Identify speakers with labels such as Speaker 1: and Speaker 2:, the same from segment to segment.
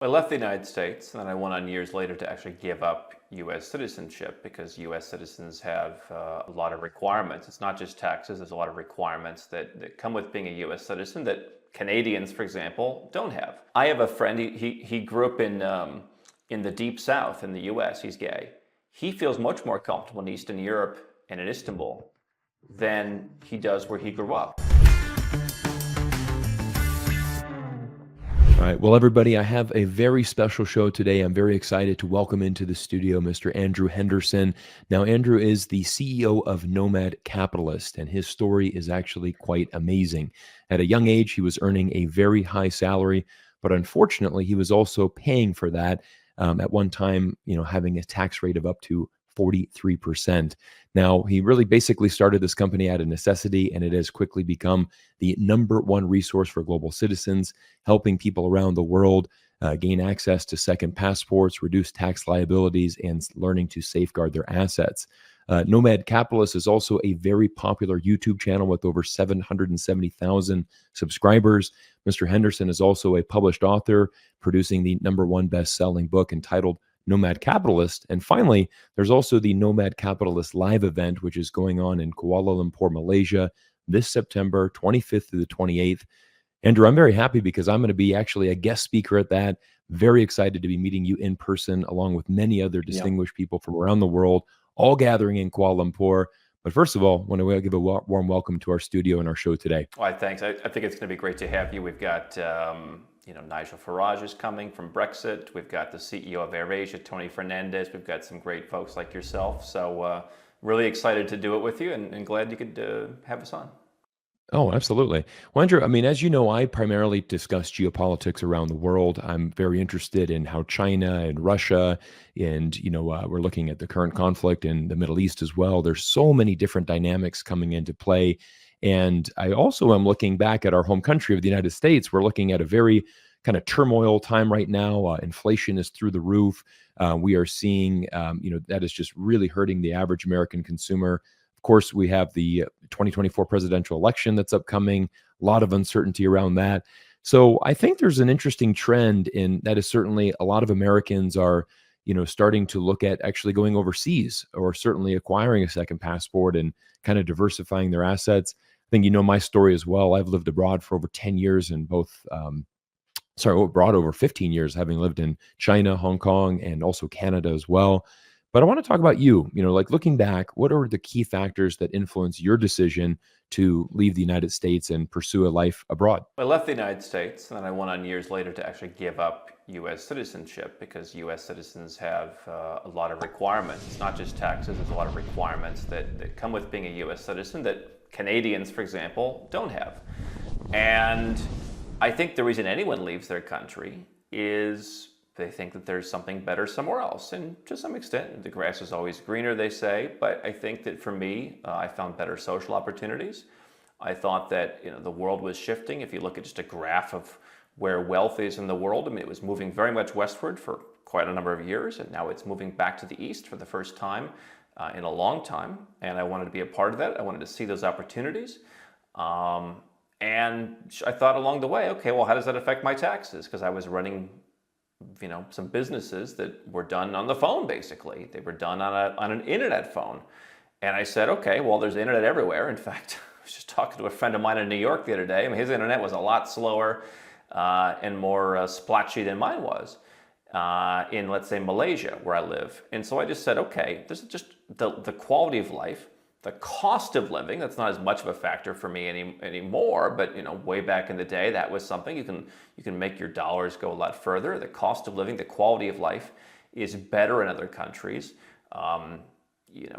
Speaker 1: I left the United States, and then I went on years later to actually give up U.S. citizenship because U.S. citizens have a lot of requirements. It's not just taxes, there's a lot of requirements that come with being a U.S. citizen that Canadians, for example, don't have. I have a friend, he grew up in the deep south in the U.S., he's gay. He feels much more comfortable in Eastern Europe and in Istanbul than he does where he grew up.
Speaker 2: All right. Well, everybody, I have a very special show today. I'm very excited to welcome into the studio Mr. Andrew Henderson. Now, Andrew is the CEO of Nomad Capitalist, and his story is actually quite amazing. At a young age, he was earning a very high salary, but unfortunately, he was also paying for that at one time, having a tax rate of up to 43%. Now, he really basically started this company out of necessity, and it has quickly become the #1 resource for global citizens, helping people around the world gain access to second passports, reduce tax liabilities, and learning to safeguard their assets. Nomad Capitalist is also a very popular YouTube channel with over 770,000 subscribers. Mr. Henderson is also a published author, producing the #1 best-selling book entitled Nomad Capitalist. And finally, there's also the Nomad Capitalist live event, which is going on in Kuala Lumpur, Malaysia, this September 25th through the 28th. Andrew, I'm very happy because I'm going to be actually a guest speaker at that. Very excited to be meeting you in person, along with many other distinguished people from around the world, all gathering in Kuala Lumpur. But first of all, I want to give a warm welcome to our studio and our show today.
Speaker 1: Well, thanks. I think it's going to be great to have you. We've got Nigel Farage is coming from Brexit. We've got the CEO of AirAsia, Tony Fernandez. We've got some great folks like yourself. So really excited to do it with you, and glad you could have us on.
Speaker 2: Oh, absolutely. Well, Andrew, as you know, I primarily discuss geopolitics around the world. I'm very interested in how China and Russia and, we're looking at the current conflict in the Middle East as well. There's so many different dynamics coming into play. And I also am looking back at our home country of the United States. We're looking at a very kind of turmoil time right now. Inflation is through the roof. We are seeing, that is just really hurting the average American consumer. Of course, we have the 2024 presidential election that's upcoming, a lot of uncertainty around that. So I think there's an interesting trend in that is certainly a lot of Americans are, starting to look at actually going overseas or certainly acquiring a second passport and kind of diversifying their assets. I think my story as well. I've lived abroad for over 10 years in both, abroad over 15 years, having lived in China, Hong Kong, and also Canada as well. But I want to talk about you, looking back, what are the key factors that influence your decision to leave the United States and pursue a life abroad?
Speaker 1: I left the United States, and then I went on years later to actually give up U.S. citizenship because U.S. citizens have a lot of requirements. It's not just taxes, there's a lot of requirements that come with being a U.S. citizen that Canadians, for example, don't have. And I think the reason anyone leaves their country is they think that there's something better somewhere else. And to some extent, the grass is always greener, they say. But I think that for me, I found better social opportunities. I thought that the world was shifting. If you look at just a graph of where wealth is in the world, it was moving very much westward for quite a number of years. And now it's moving back to the east for the first time in a long time. And I wanted to be a part of that. I wanted to see those opportunities. And I thought along the way, okay, well, how does that affect my taxes? Because I was running some businesses that were done on the phone, basically. They were done on an internet phone. And I said, okay, well, there's internet everywhere. In fact, I was just talking to a friend of mine in New York the other day. His internet was a lot slower and more splotchy than mine was in, let's say, Malaysia, where I live. And so I just said, okay, this is just the quality of life. The cost of living, that's not as much of a factor for me anymore, but way back in the day, that was something. You can make your dollars go a lot further. The cost of living, the quality of life is better in other countries.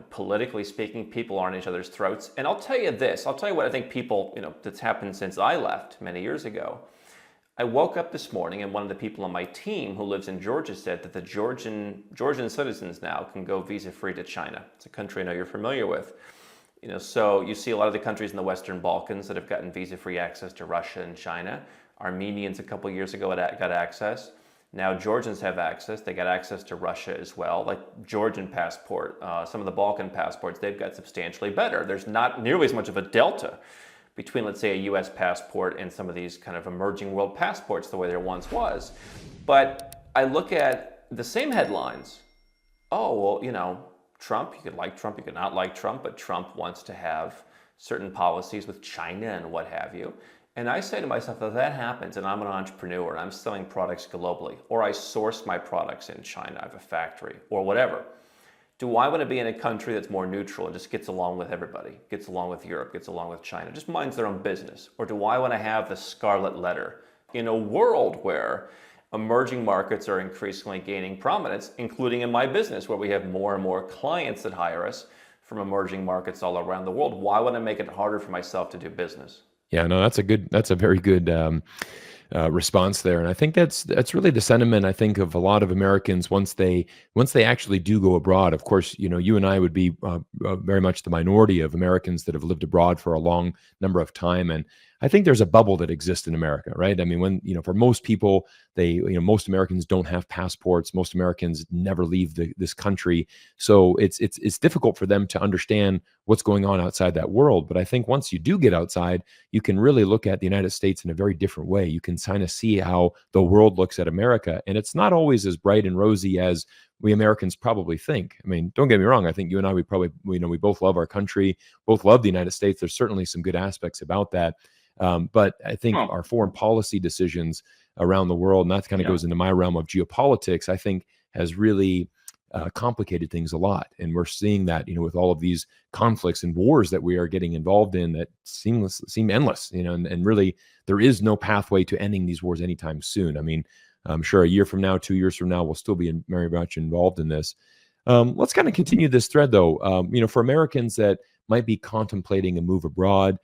Speaker 1: Politically speaking, people are on each other's throats. And I'll tell you what I think people, that's happened since I left many years ago. I woke up this morning and one of the people on my team who lives in Georgia said that the Georgian citizens now can go visa-free to China. It's a country I know you're familiar with. So you see a lot of the countries in the Western Balkans that have gotten visa-free access to Russia and China. Armenians a couple years ago got access. Now Georgians have access. They got access to Russia as well. Like Georgian passport, some of the Balkan passports, they've got substantially better. There's not nearly as much of a delta between, let's say, a US passport and some of these kind of emerging world passports the way there once was. But I look at the same headlines. Oh, well, Trump, you could like Trump, you could not like Trump, but Trump wants to have certain policies with China and what have you. And I say to myself, if that happens and I'm an entrepreneur and I'm selling products globally, or I source my products in China, I have a factory, or whatever, do I want to be in a country that's more neutral and just gets along with everybody, gets along with Europe, gets along with China, just minds their own business? Or do I want to have the scarlet letter in a world where emerging markets are increasingly gaining prominence, including in my business, where we have more and more clients that hire us from emerging markets all around the world? Why would I make it harder for myself to do business?
Speaker 2: Yeah, no, that's a very good response there, and I think that's really the sentiment I think of a lot of Americans once they actually do go abroad. Of course, you and I would be very much the minority of Americans that have lived abroad for a long number of time, and I think there's a bubble that exists in America, right? I mean, when for most people, most Americans don't have passports. Most Americans never leave this country, so it's difficult for them to understand what's going on outside that world. But I think once you do get outside, you can really look at the United States in a very different way. You can kind of see how the world looks at America, and it's not always as bright and rosy as we Americans probably think. I mean, don't get me wrong. I think you and I, we both love our country, both love the United States. There's certainly some good aspects about that. But I think our foreign policy decisions around the world, and that kind of goes into my realm of geopolitics, I think has really complicated things a lot. And we're seeing that, with all of these conflicts and wars that we are getting involved in that seem endless, and really there is no pathway to ending these wars anytime soon. I mean, I'm sure a year from now, 2 years from now, we'll still be very much involved in this. Let's kind of continue this thread though. For Americans that might be contemplating a move abroad,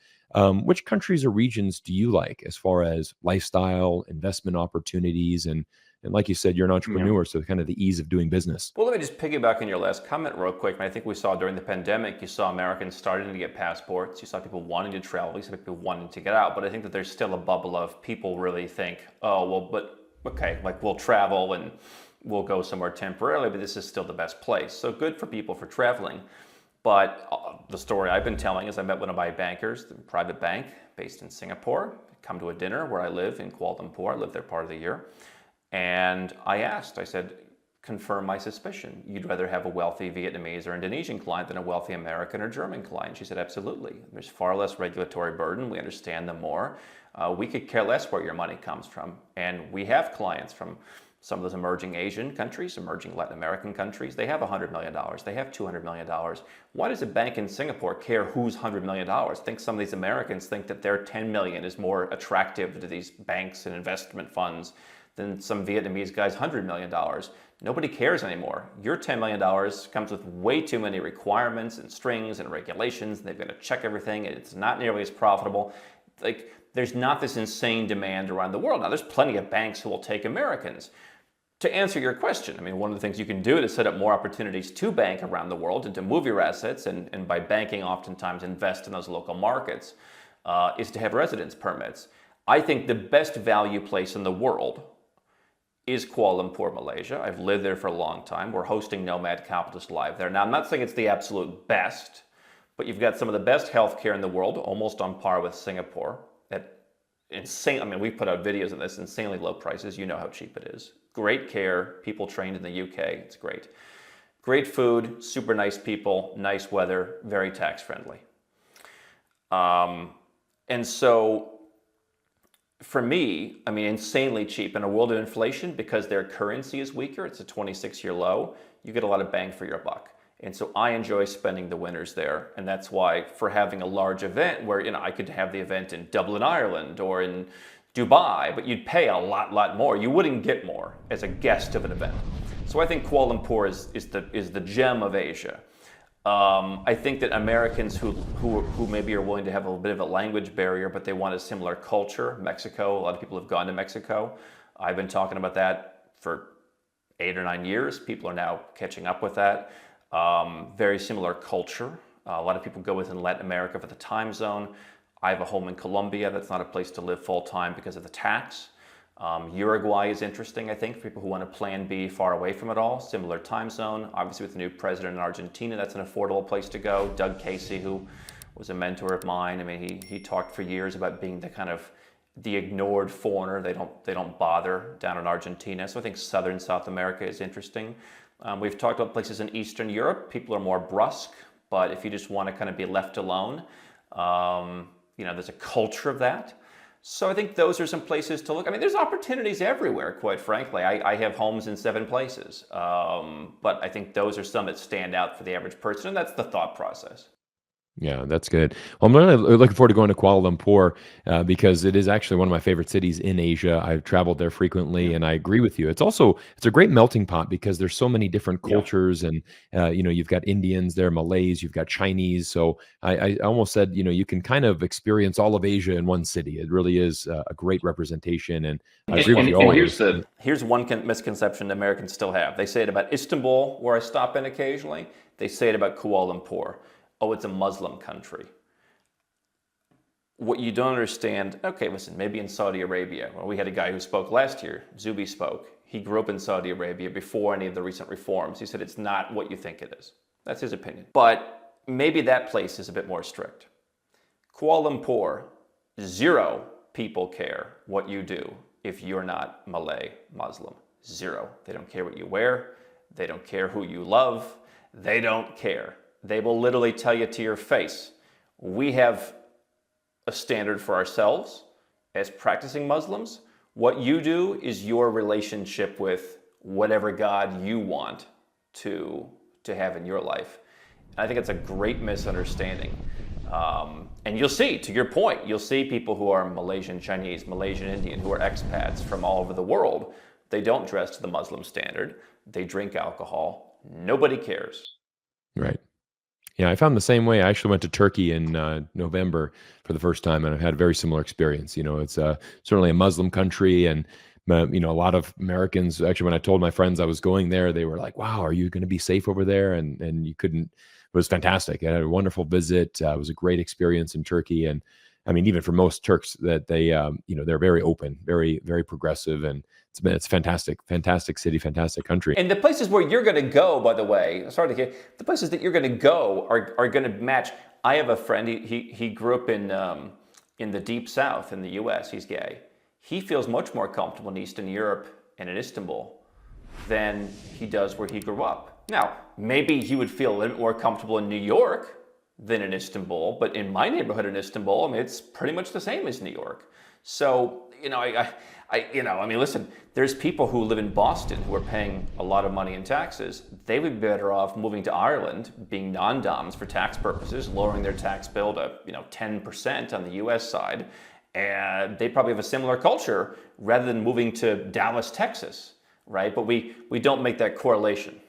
Speaker 2: which countries or regions do you like as far as lifestyle, investment opportunities, and like you said, you're an entrepreneur, so kind of the ease of doing business?
Speaker 1: Well, let me just piggyback on your last comment real quick. I think we saw during the pandemic, you saw Americans starting to get passports. You saw people wanting to travel. You saw people wanting to get out. But I think that there's still a bubble of people really think, oh, well, but okay, like we'll travel and we'll go somewhere temporarily, but this is still the best place. So good for people for traveling. But the story I've been telling is I met one of my bankers, the private bank based in Singapore, come to a dinner where I live in Kuala Lumpur. I live there part of the year. And I said, confirm my suspicion. You'd rather have a wealthy Vietnamese or Indonesian client than a wealthy American or German client. She said, absolutely. There's far less regulatory burden. We understand them more. We could care less where your money comes from. And we have clients from some of those emerging Asian countries, emerging Latin American countries. They have $100 million. They have $200 million. Why does a bank in Singapore care who's $100 million? I think some of these Americans think that their $10 million is more attractive to these banks and investment funds than some Vietnamese guy's $100 million. Nobody cares anymore. Your $10 million comes with way too many requirements and strings and regulations. And they've got to check everything, and it's not nearly as profitable. Like, there's not this insane demand around the world. Now, there's plenty of banks who will take Americans. To answer your question, I mean, one of the things you can do to set up more opportunities to bank around the world and to move your assets, and by banking oftentimes invest in those local markets, is to have residence permits. I think the best value place in the world is Kuala Lumpur, Malaysia. I've lived there for a long time. We're hosting Nomad Capitalist live there. Now, I'm not saying it's the absolute best, but you've got some of the best healthcare in the world, almost on par with Singapore, at insane, I mean, we've put out videos of this, insanely low prices. You know how cheap it is. Great care, people trained in the UK, it's great. Great food, super nice people, nice weather, very tax friendly. And so, for me, I mean, insanely cheap in a world of inflation, because their currency is weaker. It's a 26-year low. You get a lot of bang for your buck. And so I enjoy spending the winters there. And that's why, for having a large event where, I could have the event in Dublin, Ireland, or in Dubai, but you'd pay a lot more. You wouldn't get more as a guest of an event. So I think Kuala Lumpur is the gem of Asia. I think that Americans who maybe are willing to have a little bit of a language barrier, but they want a similar culture. Mexico, a lot of people have gone to Mexico. I've been talking about that for 8 or 9 years. People are now catching up with that. Very similar culture. A lot of people go within Latin America for the time zone. I have a home in Colombia. That's not a place to live full time because of the tax. Uruguay is interesting, I think, for people who want a plan B far away from it all. Similar time zone. Obviously, with the new president in Argentina, that's an affordable place to go. Doug Casey, who was a mentor of mine, I mean, he talked for years about being the kind of the ignored foreigner. They don't bother down in Argentina. So I think southern South America is interesting. We've talked about places in Eastern Europe. People are more brusque, but if you just want to kind of be left alone, there's a culture of that. So I think those are some places to look. I mean, there's opportunities everywhere, quite frankly. I have homes in 7 places, but I think those are some that stand out for the average person, and that's the thought process.
Speaker 2: Yeah, that's good. Well, I'm really looking forward to going to Kuala Lumpur because it is actually one of my favorite cities in Asia. I've traveled there frequently, and I agree with you. It's a great melting pot because there's so many different
Speaker 1: Yeah.
Speaker 2: cultures, and you've got Indians there, Malays, you've got Chinese. So I almost said you can kind of experience all of Asia in one city. It really is a great representation, and I agree with you always.
Speaker 1: Here's one misconception Americans still have. They say it about Istanbul, where I stop in occasionally. They say it about Kuala Lumpur. Oh, it's a Muslim country. What you don't understand, okay, listen, maybe in Saudi Arabia, well, we had a guy who spoke last year, Zubi spoke. He grew up in Saudi Arabia before any of the recent reforms. He said it's not what you think it is. That's his opinion. But maybe that place is a bit more strict. Kuala Lumpur, 0 people care what you do if you're not Malay, Muslim. 0. They don't care what you wear. They don't care who you love. They don't care. They will literally tell you to your face, we have a standard for ourselves as practicing Muslims. What you do is your relationship with whatever God you want to have in your life. And I think it's a great misunderstanding. And you'll see, to your point, you'll see people who are Malaysian Chinese, Malaysian Indian, who are expats from all over the world. They don't dress to the Muslim standard. They drink alcohol. Nobody cares.
Speaker 2: Right. Yeah, I found the same way. I actually went to Turkey in November for the first time, and I've had a very similar experience. It's certainly a Muslim country, and a lot of Americans. Actually, when I told my friends I was going there, they were like, "Wow, are you going to be safe over there?" And you couldn't. It was fantastic. I had a wonderful visit. It was a great experience in Turkey, and I mean, even for most Turks, that they they're very open, very very progressive, and it's fantastic, fantastic city, fantastic country.
Speaker 1: And the places where you're going to go, by the way, sorry to hear, the places that you're going to go are going to match. I have a friend, he grew up in the deep south in the US, he's gay. He feels much more comfortable in Eastern Europe and in Istanbul than he does where he grew up. Now, maybe he would feel a little bit more comfortable in New York than in Istanbul, but in my neighborhood in Istanbul, I mean, it's pretty much the same as New York. So, listen, there's people who live in Boston who are paying a lot of money in taxes. They would be better off moving to Ireland, being non-doms for tax purposes, lowering their tax bill to 10% on the US side, and they probably have a similar culture rather than moving to Dallas, Texas, right? But we don't make that correlation.